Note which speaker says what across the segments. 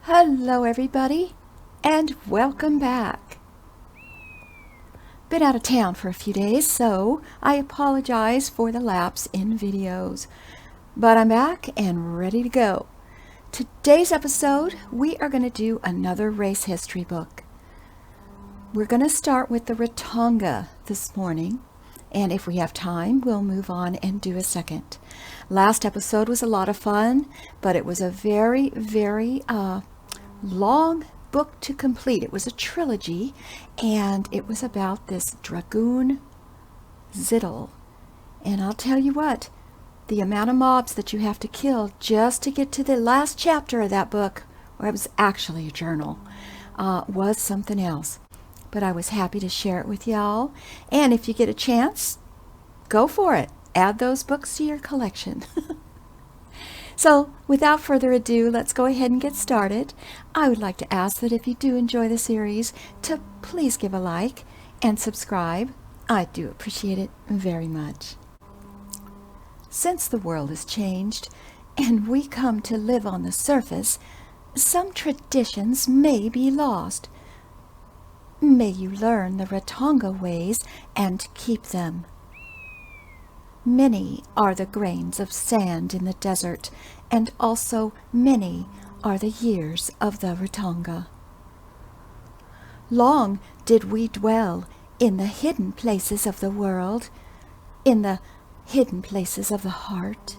Speaker 1: Hello everybody, and welcome back. Been out of town for a few days, so I apologize for the lapse in videos. But I'm back and ready to go. Today's episode, we are going to do another race history book. We're going to start with the Ratonga this morning, and if we have time, we'll move on and do a second. Last episode was a lot of fun, but it was a very long book to complete. It was a trilogy, and it was about this dragoon Zittel. And I'll tell you what, the amount of mobs that you have to kill just to get to the last chapter of that book, or it was actually a journal, was something else. But I was happy to share it with y'all, and if you get a chance, go for it. Add those books to your collection. So, without further ado, let's go ahead and get started. I would like to ask that if you do enjoy the series, to please give a like and subscribe. I do appreciate it very much. Since the world has changed, and we come to live on the surface, some traditions may be lost. May you learn the Ratonga ways and keep them. Many are the grains of sand in the desert, and also many are the years of the Ratonga. Long did we dwell in the hidden places of the world, in the hidden places of the heart.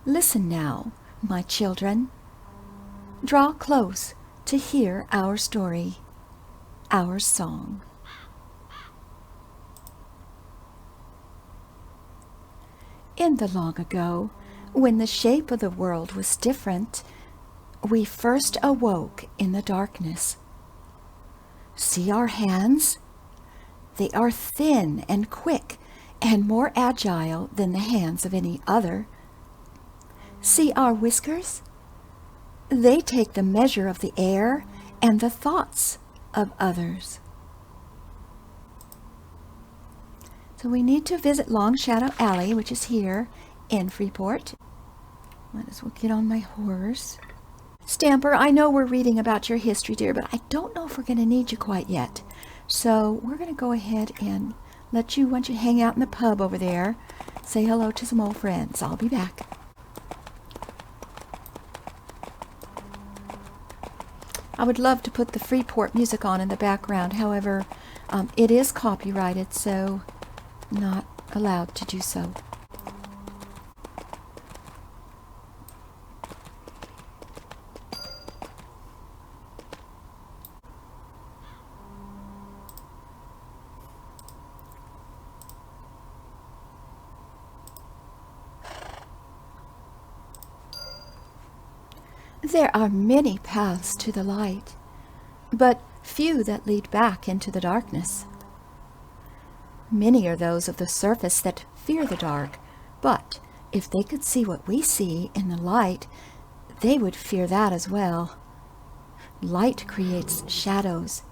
Speaker 1: Listen now, my children. Draw close to hear our story, our song. In the long ago, when the shape of the world was different, we first awoke in the darkness. See our hands? They are thin and quick and more agile than the hands of any other. See our whiskers? They take the measure of the air and the thoughts of others. So we need to visit Long Shadow Alley, which is here in Freeport. Might as well get on my horse. Stamper, I know we're reading about your history, dear, but I don't know if we're going to need you quite yet. So we're going to go ahead and let you, once you hang out in the pub over there, say hello to some old friends. I'll be back. I would love to put the Freeport music on in the background. However, it is copyrighted, so not allowed to do so. There are many paths to the light, but few that lead back into the darkness. Many are those of the surface that fear the dark, but if they could see what we see in the light, they would fear that as well. Light creates shadows.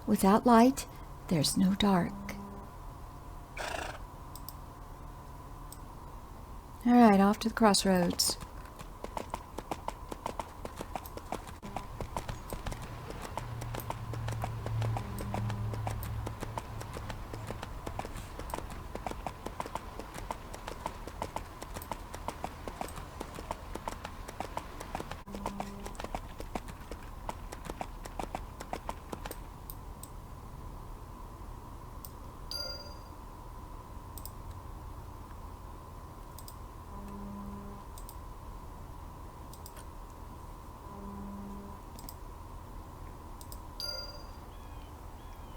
Speaker 1: Without light, there's no dark. All right, off to the crossroads.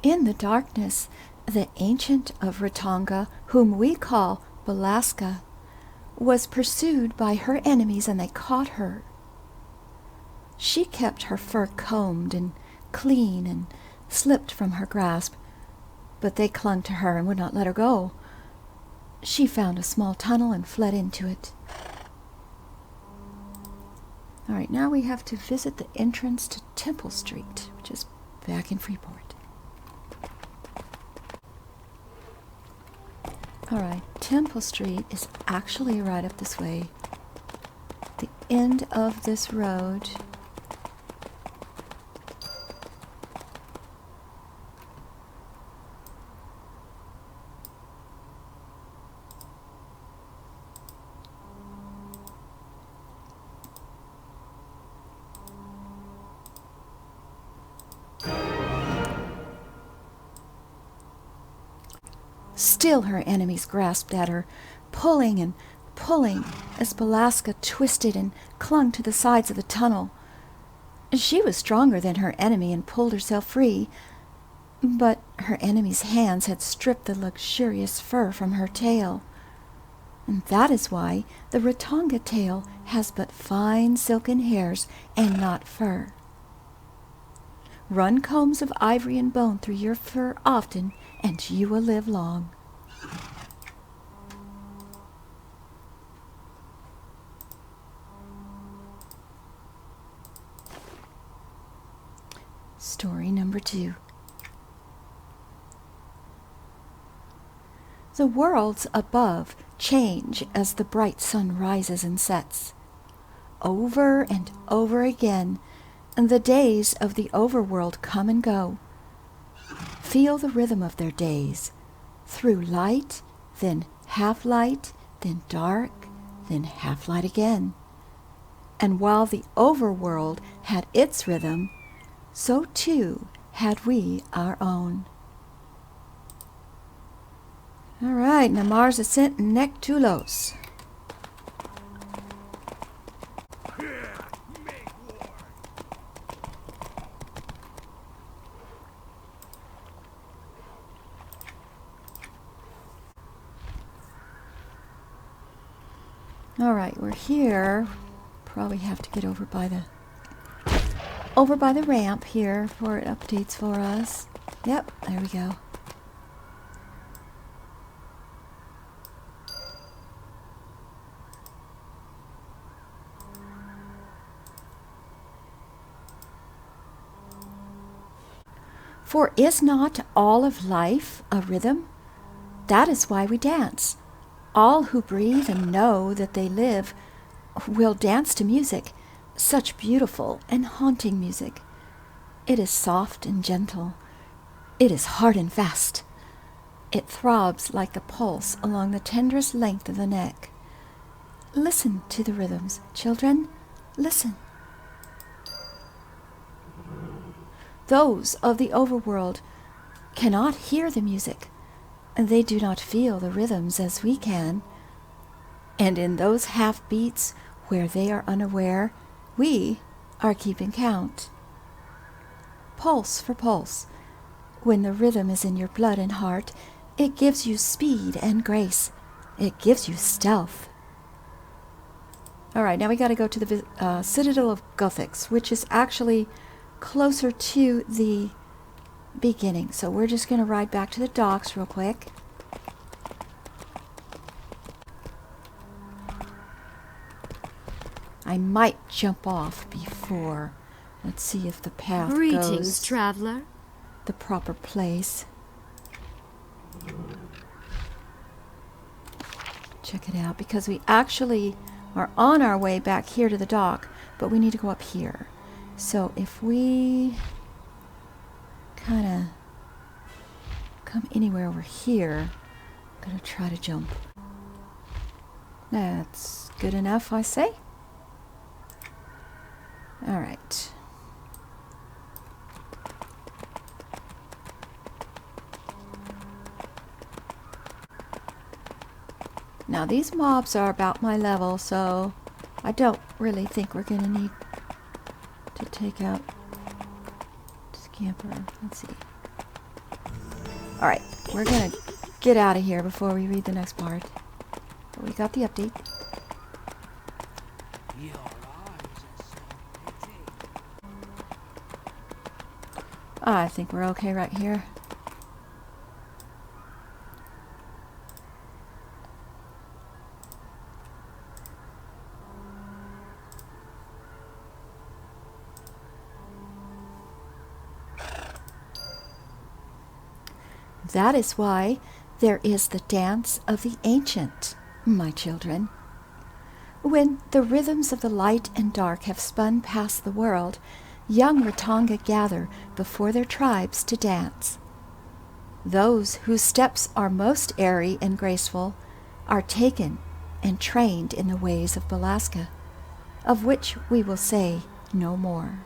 Speaker 1: In the darkness, the ancient of Ratonga, whom we call Balaska, was pursued by her enemies, and they caught her. She kept her fur combed and clean and slipped from her grasp, but they clung to her and would not let her go. She found a small tunnel and fled into it. All right, now we have to visit the entrance to Temple Street, which is back in Freeport. All right, Temple Street is actually right up this way. The end of this road Still her enemies grasped at her, pulling and pulling as Belasca twisted and clung to the sides of the tunnel. She was stronger than her enemy and pulled herself free, but her enemy's hands had stripped the luxurious fur from her tail. And that is why the Ratonga tail has but fine silken hairs and not fur. Run combs of ivory and bone through your fur often, and you will live long. Story number 2. The worlds above change as the bright sun rises and sets. Over and over again, and the days of the overworld come and go. Feel the rhythm of their days, through light, then half light, then dark, then half light again. And while the overworld had its rhythm, so too had we our own. All right, now Mars Ascent and Nectulos. All right, we're here. Probably have to get over by the ramp here before it updates for us. Yep, there we go. For is not all of life a rhythm? That is why we dance. All who breathe and know that they live will dance to music, such beautiful and haunting music. It is soft and gentle. It is hard and fast. It throbs like the pulse along the tenderest length of the neck. Listen to the rhythms, children. Listen. Those of the overworld cannot hear the music, and they do not feel the rhythms as we can. And in those half beats where they are unaware, we are keeping count. Pulse for pulse, when the rhythm is in your blood and heart, it gives you speed and grace. It gives you stealth. All right, now we got to go to the Citadel of Gothics, which is actually closer to the beginning. So we're just going to ride back to the docks real quick. I might jump off before. Let's see if the path goes
Speaker 2: traveler.
Speaker 1: The proper place. Check it out, because we actually are on our way back here to the dock, but we need to go up here. So if we kind of come anywhere over here, I'm going to try to jump. That's good enough, I say. All right. Now these mobs are about my level, so I don't really think we're going to need to take out Scamper. Let's see. All right, we're going to get out of here before we read the next part. But we got the update. I think we're okay right here. That is why there is the dance of the ancient, my children. When the rhythms of the light and dark have spun past the world, young Ratonga gather before their tribes to dance. Those whose steps are most airy and graceful are taken and trained in the ways of Belasca, of which we will say no more.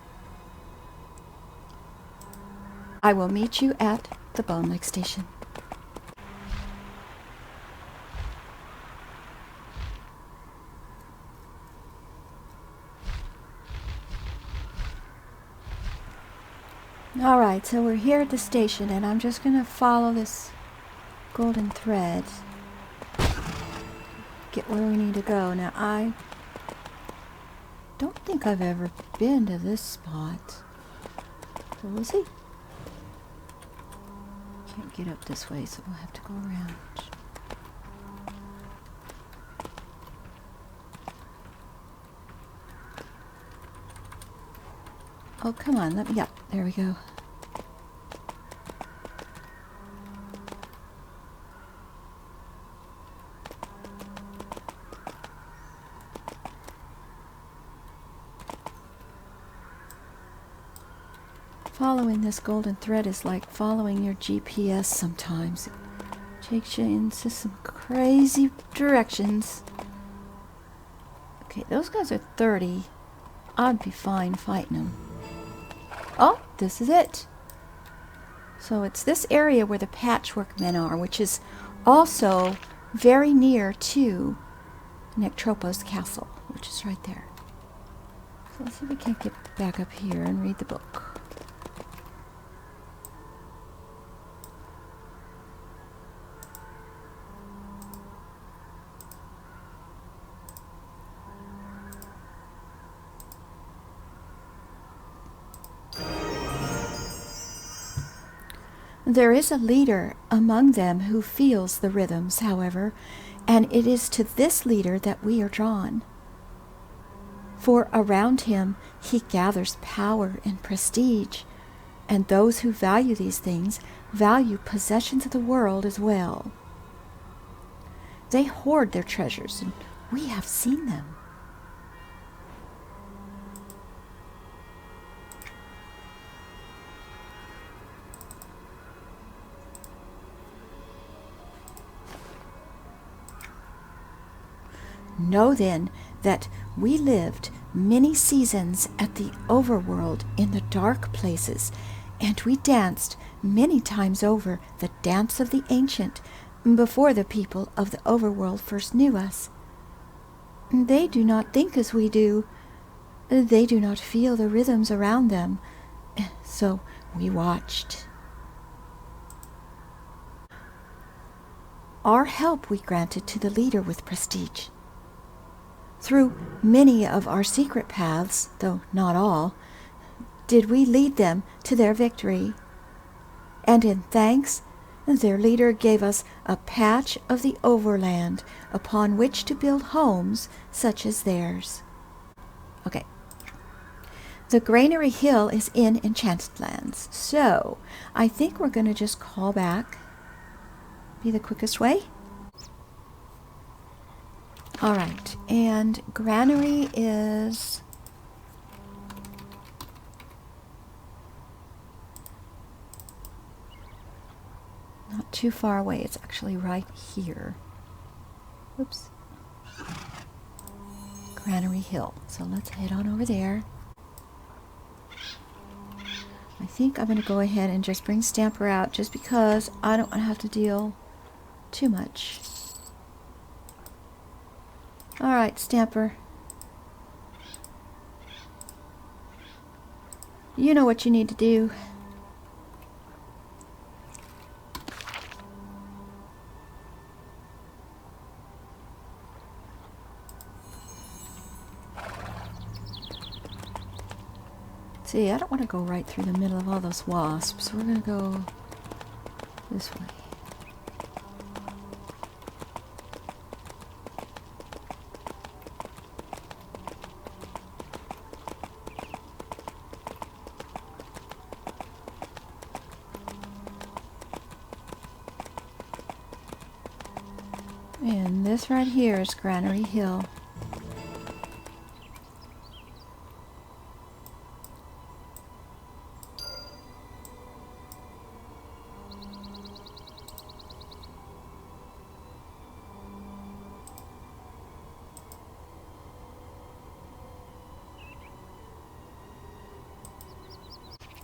Speaker 1: I will meet you at the Bone Lake Station. Alright, so we're here at the station, and I'm just going to follow this golden thread. Get where we need to go. Now, I don't think I've ever been to this spot. Where was he? Can't get up this way, so we'll have to go around. Oh, come on, let me up. There we go. Following this golden thread is like following your GPS sometimes. It takes you into some crazy directions. Okay, those guys are 30. I'd be fine fighting them. Oh, this is it. So it's this area where the patchwork men are, which is also very near to Nectropo's castle, which is right there. So let's see if we can't get back up here and read the book. There is a leader among them who feels the rhythms, however, and it is to this leader that we are drawn. For around him he gathers power and prestige, and those who value these things value possessions of the world as well. They hoard their treasures, and we have seen them. Know then that we lived many seasons at the overworld in the dark places, and we danced many times over the dance of the ancient before the people of the overworld first knew us. They do not think as we do. They do not feel the rhythms around them, so we watched. Our help we granted to the leader with prestige. Through many of our secret paths, though not all, did we lead them to their victory. And in thanks, their leader gave us a patch of the overland upon which to build homes such as theirs. Okay. The Granary Hill is in Enchanted Lands, so I think we're going to just call back. Be the quickest way. Alright, and Granary is not too far away. It's actually right here. Oops. Granary Hill. So let's head on over there. I think I'm going to go ahead and just bring Stamper out just because I don't want to have to deal too much. Alright, Stamper. You know what you need to do. See, I don't want to go right through the middle of all those wasps. We're going to go this way. And this right here is Granary Hill.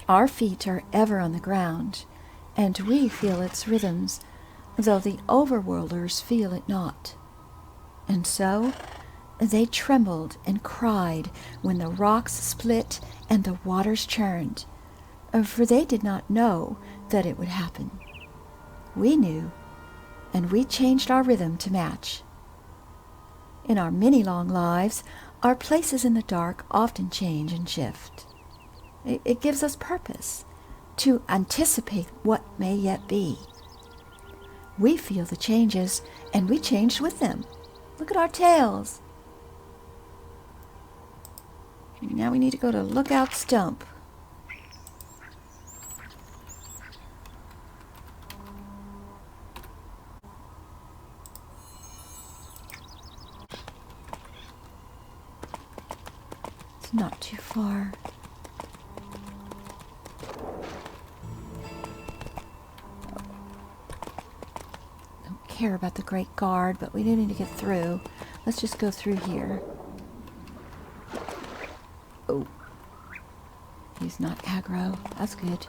Speaker 1: Our feet are ever on the ground, and we feel its rhythms, though the overworlders feel it not. And so they trembled and cried when the rocks split and the waters churned. for they did not know that it would happen. We knew, and we changed our rhythm to match. In our many long lives, our places in the dark often change and shift. It gives us purpose to anticipate what may yet be. We feel the changes, and we changed with them. Look at our tails. Now we need to go to Lookout Stump. It's not too far. Don't care about the Great Guard, but we do need to get through. Let's just go through here. Oh, he's not aggro. That's good.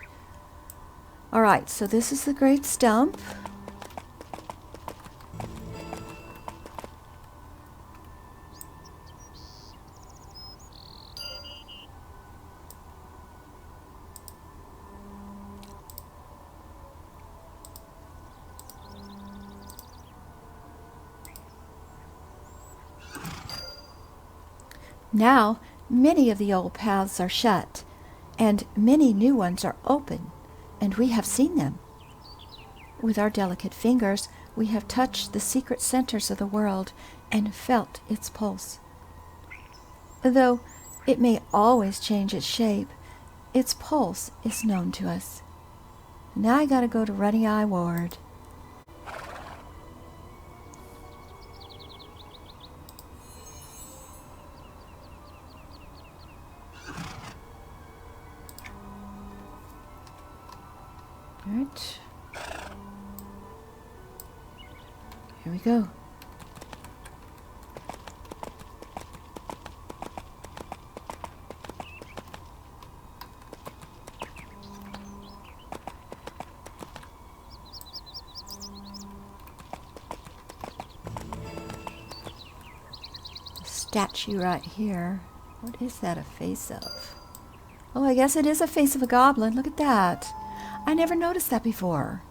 Speaker 1: All right, so this is the Great Stump. Now, many of the old paths are shut, and many new ones are open, and we have seen them. With our delicate fingers, we have touched the secret centers of the world and felt its pulse. Though it may always change its shape, its pulse is known to us. Now I gotta go to Ruddy Eye Ward. All right. Here we go. The statue right here. What is that a face of? Oh, I guess it is a face of a goblin. Look at that. I never noticed that before.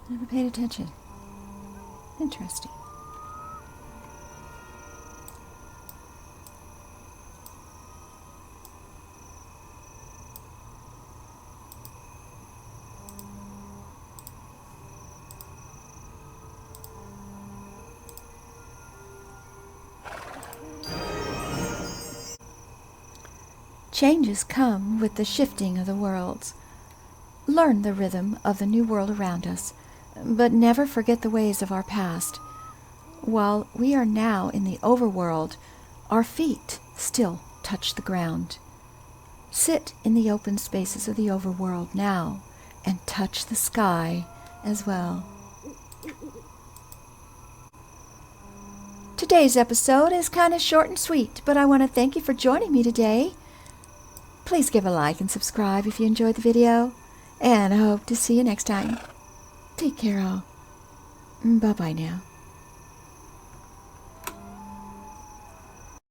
Speaker 1: Never paid attention. Interesting. Changes come with the shifting of the worlds. Learn the rhythm of the new world around us, but never forget the ways of our past. While we are now in the overworld, our feet still touch the ground. Sit in the open spaces of the overworld now and touch the sky as well. Today's episode is kind of short and sweet, but I want to thank you for joining me today. Please give a like and subscribe if you enjoyed the video, and I hope to see you next time. Take care all. Bye-bye now.